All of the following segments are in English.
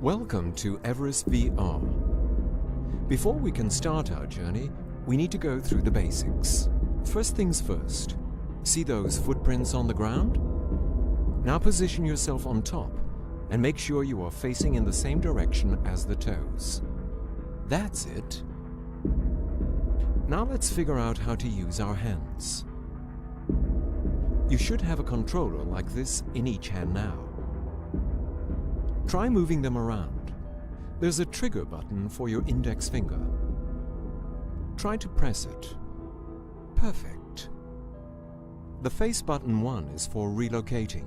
Welcome to Everest VR. Before we can start our journey, we need to go through the basics. First things first, see those footprints on the ground? Now position yourself on top and make sure you are facing in the same direction as the toes. That's it. Now let's figure out how to use our hands. You should have a controller like this in each hand now. Try moving them around. There's a trigger button for your index finger. Try to press it. Perfect. The face button 1 is for relocating.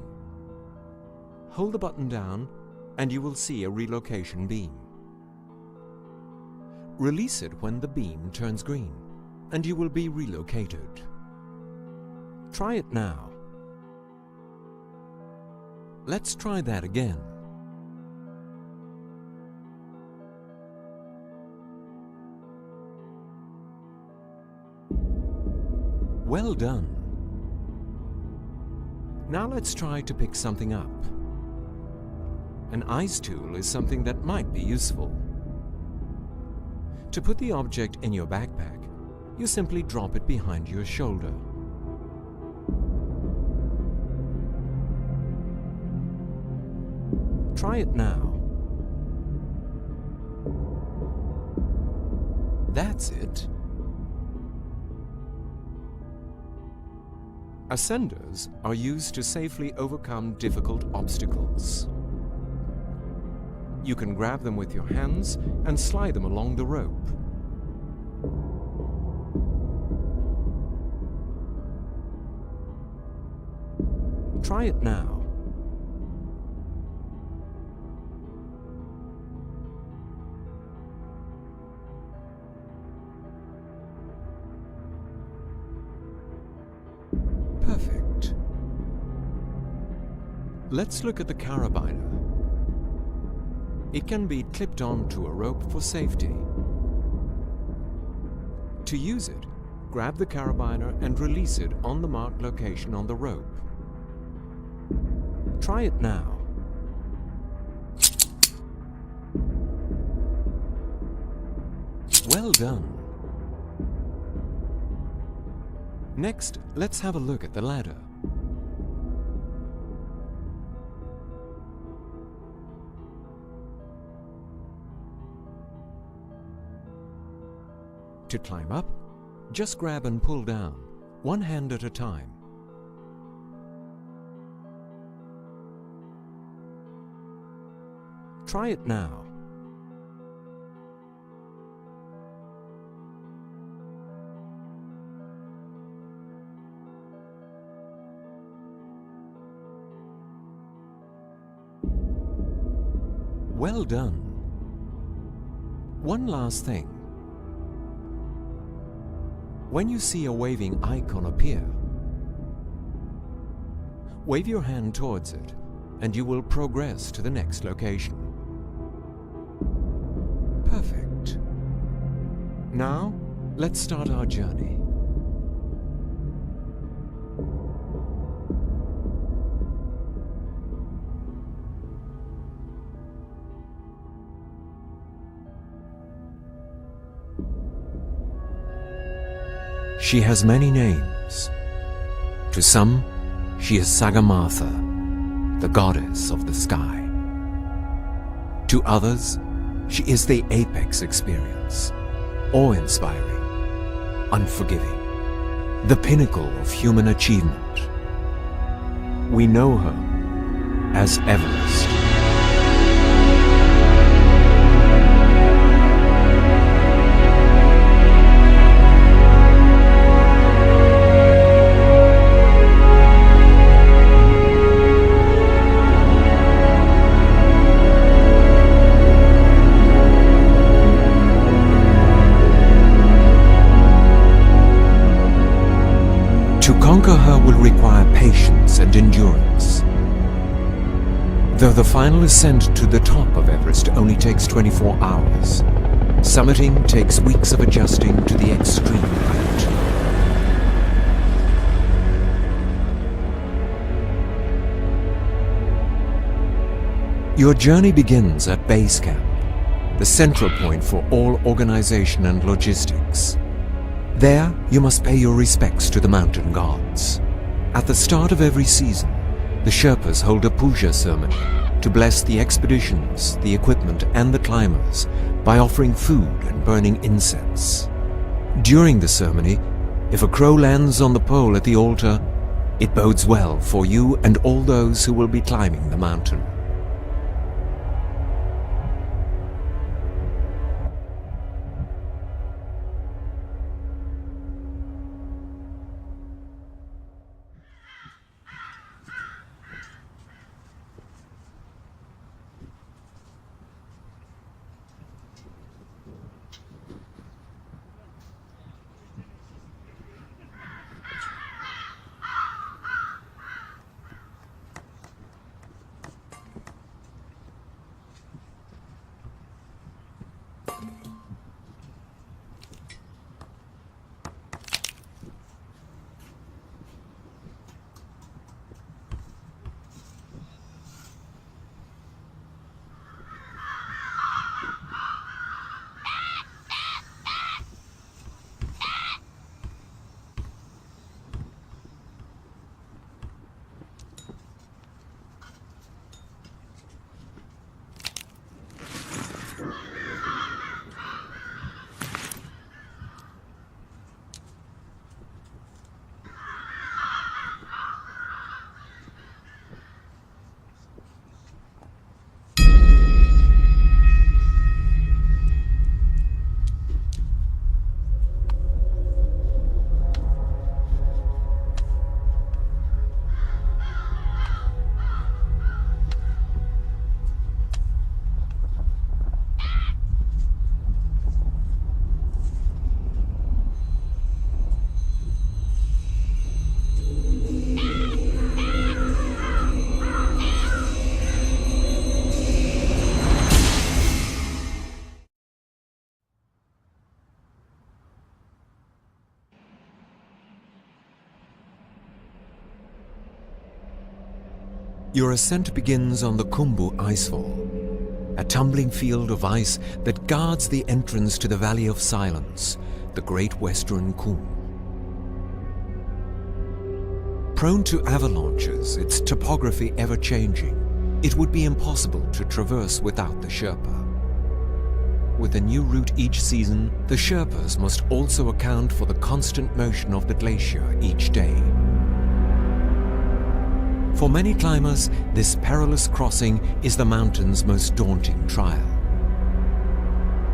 Hold the button down and you will see a relocation beam. Release it when the beam turns green and you will be relocated. Try it now. Let's try that again. Well done. Now let's try to pick something up. An ice tool is something that might be useful. To put the object in your backpack, you simply drop it behind your shoulder. Try it now. That's it. Ascenders are used to safely overcome difficult obstacles. You can grab them with your hands and slide them along the rope. Try it now. Perfect. Let's look at the carabiner. It can be clipped onto a rope for safety. To use it, grab the carabiner and release it on the marked location on the rope. Try it now. Well done. Next, let's have a look at the ladder. To climb up, just grab and pull down, one hand at a time. Try it now. Well done. One last thing. When you see a waving icon appear, wave your hand towards it and you will progress to the next location. Perfect. Now, let's start our journey. She has many names. To some, she is Sagamartha, the goddess of the sky. To others, she is the apex experience, awe-inspiring, unforgiving, the pinnacle of human achievement. We know her as Everest. To conquer her will require patience and endurance. Though the final ascent to the top of Everest only takes 24 hours, summiting takes weeks of adjusting to the extreme height. Your journey begins at base camp, the central point for all organization and logistics. There, you must pay your respects to the mountain gods. At the start of every season, the Sherpas hold a puja ceremony to bless the expeditions, the equipment, and the climbers by offering food and burning incense. During the ceremony, if a crow lands on the pole at the altar, it bodes well for you and all those who will be climbing the mountain. Your ascent begins on the Khumbu Icefall, a tumbling field of ice that guards the entrance to the Valley of Silence, the Great Western Khum. Prone to avalanches, its topography ever-changing, it would be impossible to traverse without the Sherpa. With a new route each season, the Sherpas must also account for the constant motion of the glacier each day. For many climbers, this perilous crossing is the mountain's most daunting trial.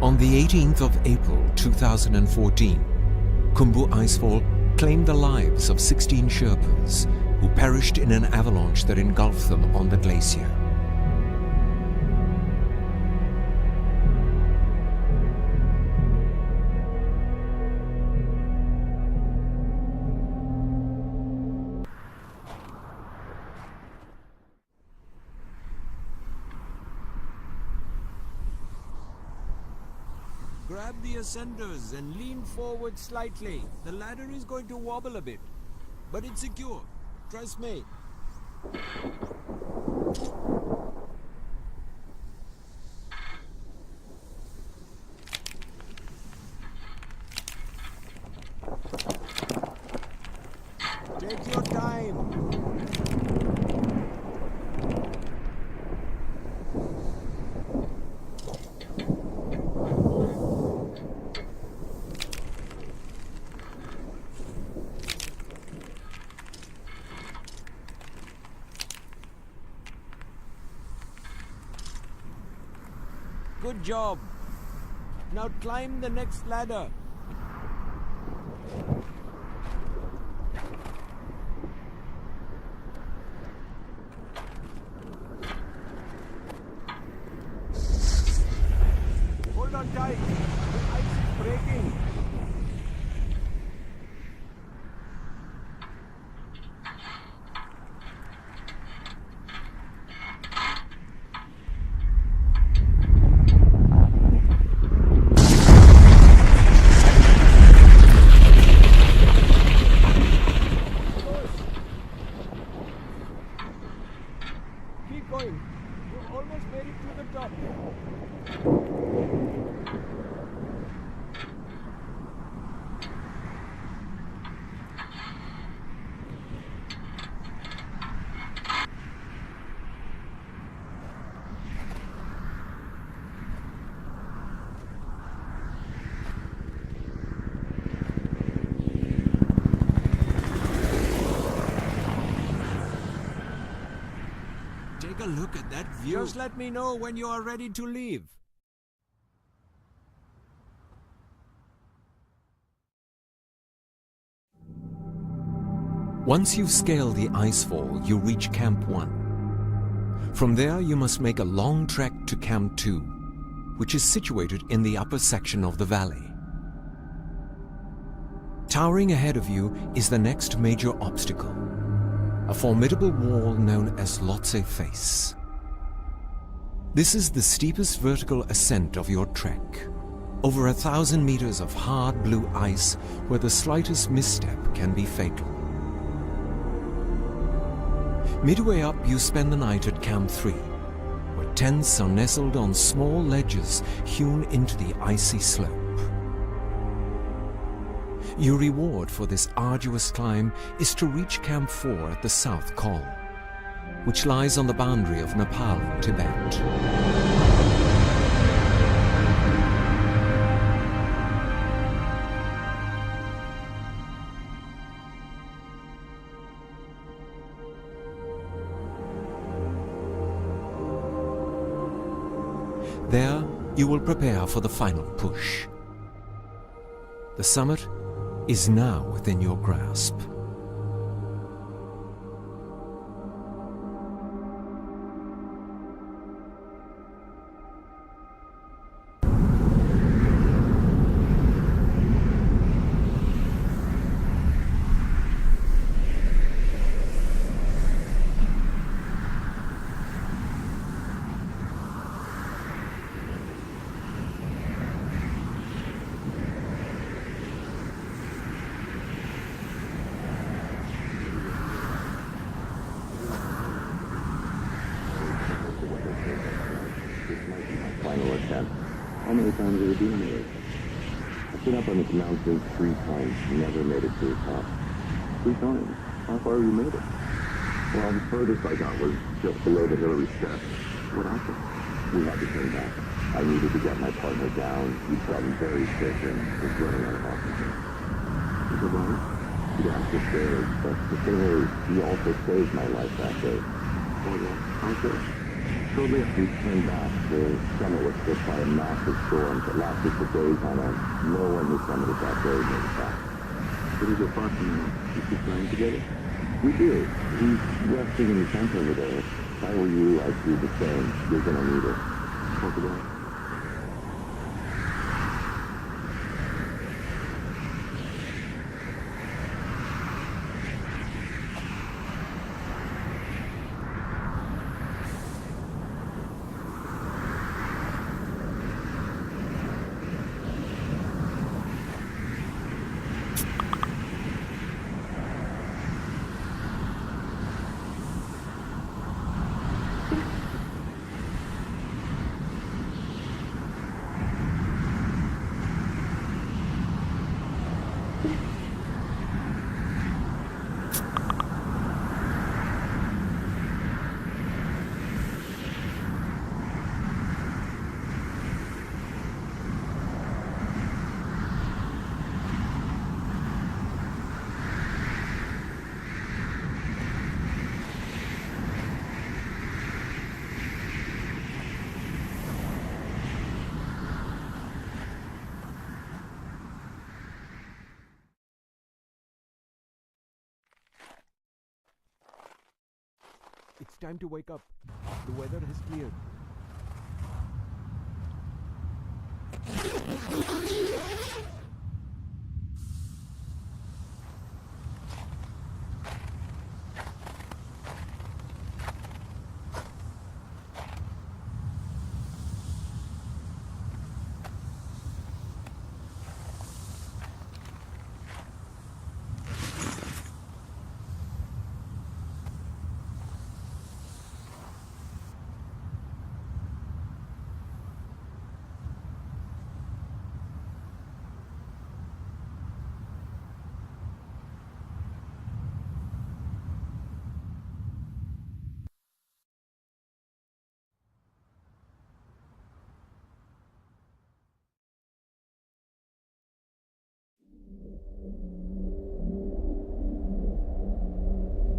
On the 18th of April 2014, Khumbu Icefall claimed the lives of 16 Sherpas who perished in an avalanche that engulfed them on the glacier. Grab the ascenders and lean forward slightly. The ladder is going to wobble a bit, but it's secure. Trust me. Take your time. Good job. Now climb the next ladder. Hold on tight. The ice is breaking. Keep going. You're almost made it to the top. Take a look at that view. Just let me know when you are ready to leave. Once you've scaled the icefall, you reach Camp 1. From there, you must make a long trek to Camp 2, which is situated in the upper section of the valley. Towering ahead of you is the next major obstacle, a formidable wall known as Lhotse Face. This is the steepest vertical ascent of your trek, over 1,000 meters of hard blue ice where the slightest misstep can be fatal. Midway up, you spend the night at Camp 3, where tents are nestled on small ledges hewn into the icy slope. Your reward for this arduous climb is to reach Camp 4 at the South Col, which lies on the boundary of Nepal and Tibet. There, you will prepare for the final push. The summit is now within your grasp. How many times have you been here? I've been up on this mountain 3 times, never made it to the top. 3 times? How far have you made it? Well, the furthest I got was just below the Hillary steps. What happened? We had to turn back. I needed to get my partner down. He'd gotten very sick and was running out of oxygen. Is it right? Yeah, just barely. But the thing is, he also saved my life that day. Oh, yeah? How so? Shortly after we turned back, the summit was hit by a massive storm that lasted for days on end. No one who summited that day made it back. What is your partner now? Is he trying to get it? We do. He's resting in the tent over there. If I were you, I'd do the same. You're gonna need it. Talk about it. It's time to wake up. The weather has cleared.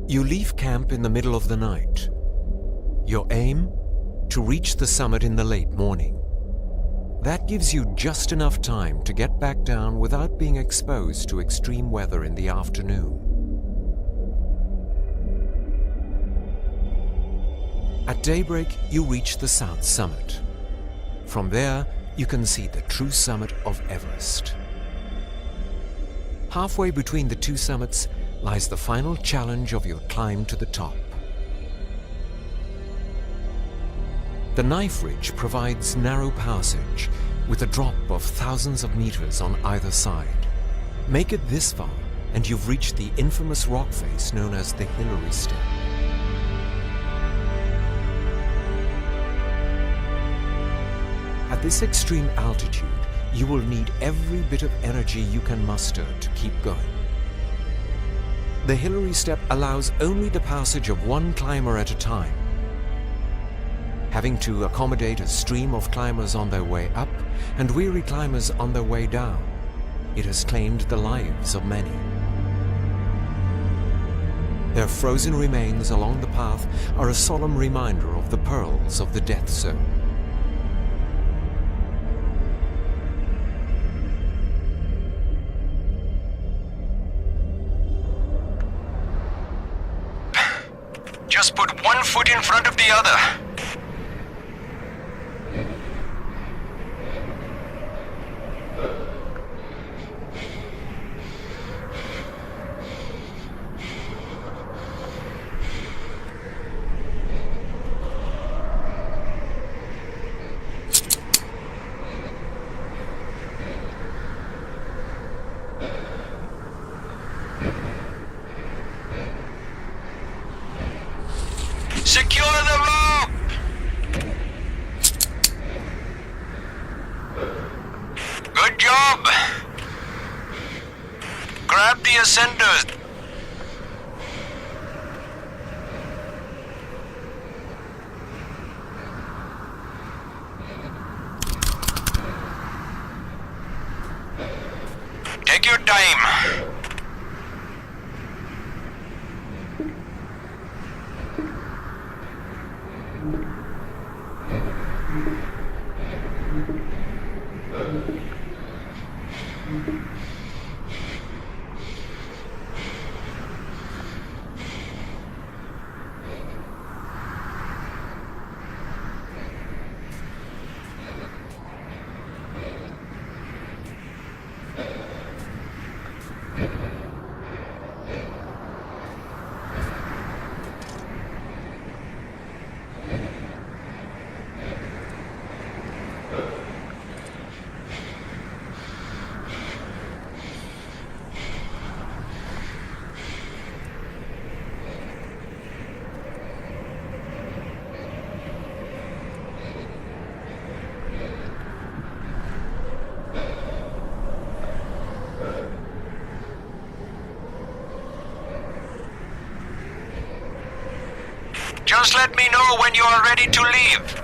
You leave camp in the middle of the night. Your aim? To reach the summit in the late morning. That gives you just enough time to get back down without being exposed to extreme weather in the afternoon. At daybreak, you reach the south summit. From there, you can see the true summit of Everest. Halfway between the two summits lies the final challenge of your climb to the top. The knife ridge provides narrow passage with a drop of thousands of meters on either side. Make it this far and you've reached the infamous rock face known as the Hillary Step. At this extreme altitude, you will need every bit of energy you can muster to keep going. The Hillary Step allows only the passage of one climber at a time. Having to accommodate a stream of climbers on their way up and weary climbers on their way down, it has claimed the lives of many. Their frozen remains along the path are a solemn reminder of the perils of the death zone. Just put one foot in front of the other. Secure the rope! Good job! Grab the ascenders. Take your time. Just let me know when you are ready to leave.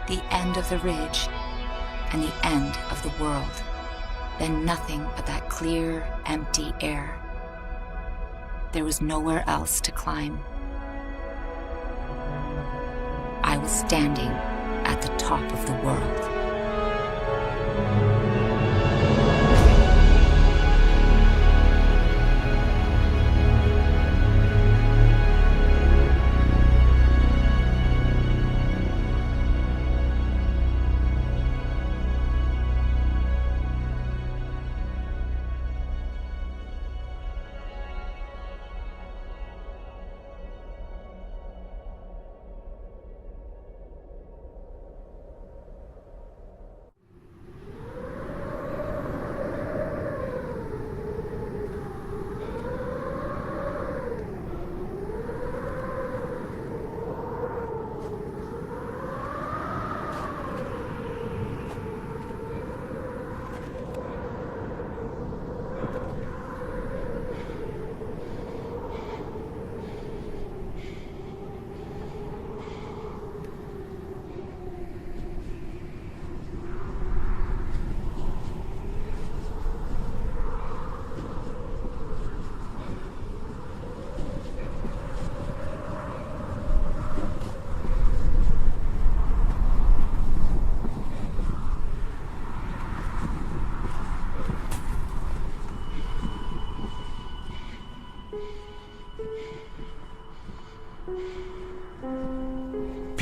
The end of the ridge, and the end of the world. Then nothing but that clear, empty air. There was nowhere else to climb. I was standing at the top of the world.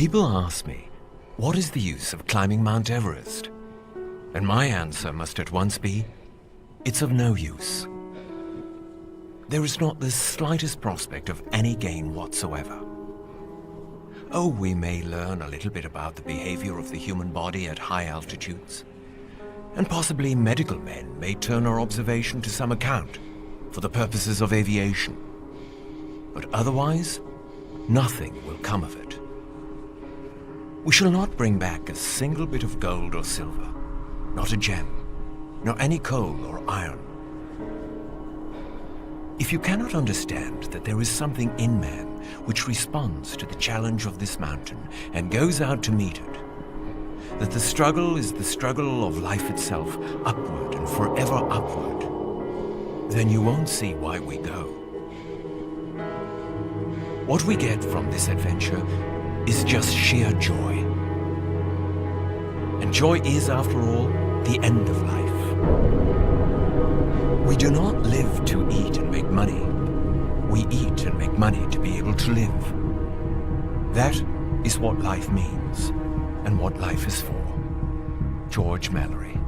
People ask me, what is the use of climbing Mount Everest? And my answer must at once be, it's of no use. There is not the slightest prospect of any gain whatsoever. Oh, we may learn a little bit about the behavior of the human body at high altitudes, and possibly medical men may turn our observation to some account for the purposes of aviation. But otherwise, nothing will come of it. We shall not bring back a single bit of gold or silver, not a gem, nor any coal or iron. If you cannot understand that there is something in man which responds to the challenge of this mountain and goes out to meet it, that the struggle is the struggle of life itself, upward and forever upward, then you won't see why we go. What we get from this adventure is just sheer joy. And joy is, after all, the end of life. We do not live to eat and make money. We eat and make money to be able to live. That is what life means and what life is for. George Mallory.